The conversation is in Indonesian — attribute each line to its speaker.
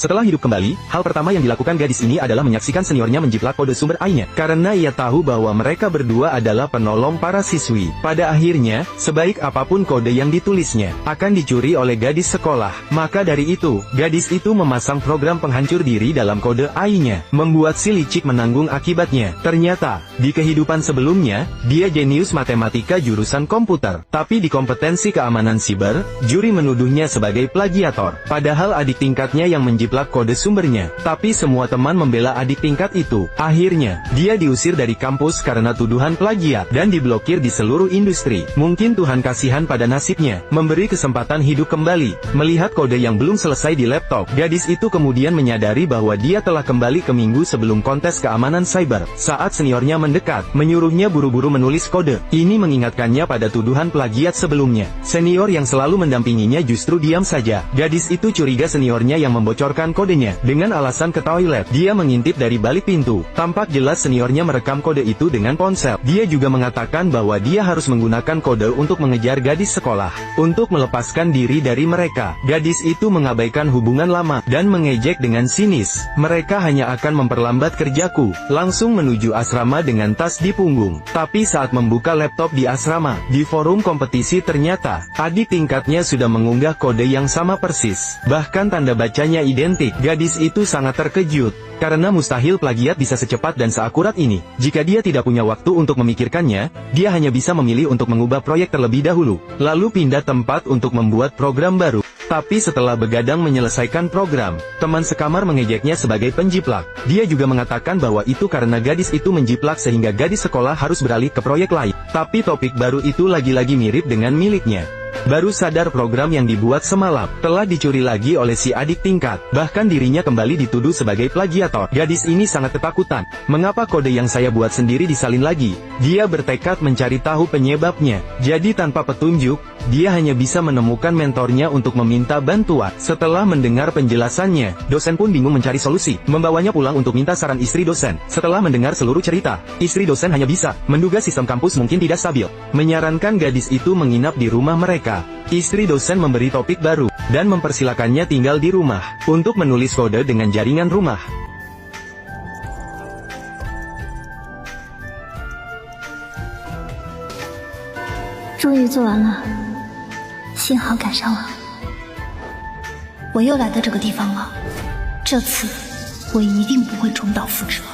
Speaker 1: Setelah hidup kembali, hal pertama yang dilakukan gadis ini adalah menyaksikan seniornya menjiplak kode sumber AI-nya, karena ia tahu bahwa mereka berdua adalah penolong para siswi. Pada akhirnya, sebaik apapun kode yang ditulisnya, akan dicuri oleh gadis sekolah. Maka dari itu, gadis itu memasang program penghancur diri dalam kode AI-nya, membuat si licik menanggung akibatnya. Ternyata, di kehidupan sebelumnya, dia jenius matematika jurusan komputer. Tapi di kompetensi keamanan siber, juri menuduhnya sebagai plagiator. Padahal adik tingkatnya yang menjiplak kode sumbernya. Tapi semua teman membela adik tingkat itu. Akhirnya, dia diusir dari kampus karena tuduhan plagiat dan diblokir di seluruh industri. Mungkin Tuhan kasihan pada nasibnya, memberi kesempatan hidup kembali. Melihat kode yang belum selesai di laptop, gadis itu kemudian menyadari bahwa dia telah kembali ke minggu sebelum kontes keamanan cyber. Saat seniornya mendekat, menyuruhnya buru-buru menulis kode. Ini mengingatkannya pada tuduhan plagiat sebelumnya. Senior yang selalu mendampinginya justru diam saja. Gadis itu curiga seniornya yang membocorkan kodenya. Dengan alasan ke toilet, dia mengintip dari balik pintu. Tampak jelas seniornya merekam kode itu dengan ponsel. Dia juga mengatakan bahwa dia harus menggunakan kode untuk mengejar gadis sekolah. Untuk melepaskan diri dari mereka, gadis itu mengabaikan hubungan lama dan mengejek dengan sinis. Mereka hanya akan memperlambat kerjaku. Langsung menuju asrama dengan tas di punggung. Tapi saat membuka laptop di asrama, di forum kompetisi ternyata, adik tingkatnya sudah mengunggah kode yang sama persis. Bahkan tanda bacanya identik. Gadis itu sangat terkejut, karena mustahil plagiat bisa secepat dan seakurat ini. Jika dia tidak punya waktu untuk memikirkannya, dia hanya bisa memilih untuk mengubah proyek terlebih dahulu, lalu pindah tempat untuk membuat program baru. Tapi setelah begadang menyelesaikan program, teman sekamar mengejeknya sebagai penjiplak. Dia juga mengatakan bahwa itu karena gadis itu menjiplak sehingga gadis sekolah harus beralih ke proyek lain. Tapi topik baru itu lagi-lagi mirip dengan miliknya. Baru sadar program yang dibuat semalam telah dicuri lagi oleh si adik tingkat. Bahkan dirinya kembali dituduh sebagai plagiator. Gadis ini sangat ketakutan. Mengapa kode yang saya buat sendiri disalin lagi? Dia bertekad mencari tahu penyebabnya. Jadi tanpa petunjuk, dia hanya bisa menemukan mentornya untuk meminta bantuan. Setelah mendengar penjelasannya, dosen pun bingung mencari solusi. Membawanya pulang untuk minta saran istri dosen. Setelah mendengar seluruh cerita, istri dosen hanya bisa menduga sistem kampus mungkin tidak stabil. Menyarankan gadis itu menginap di rumah mereka. Istri dosen memberi topik baru, dan mempersilakannya tinggal di rumah, untuk menulis kode dengan jaringan rumah.
Speaker 2: 终于做完了，幸好赶上了。我又来到这个地方了，这次我一定不会重蹈覆辙。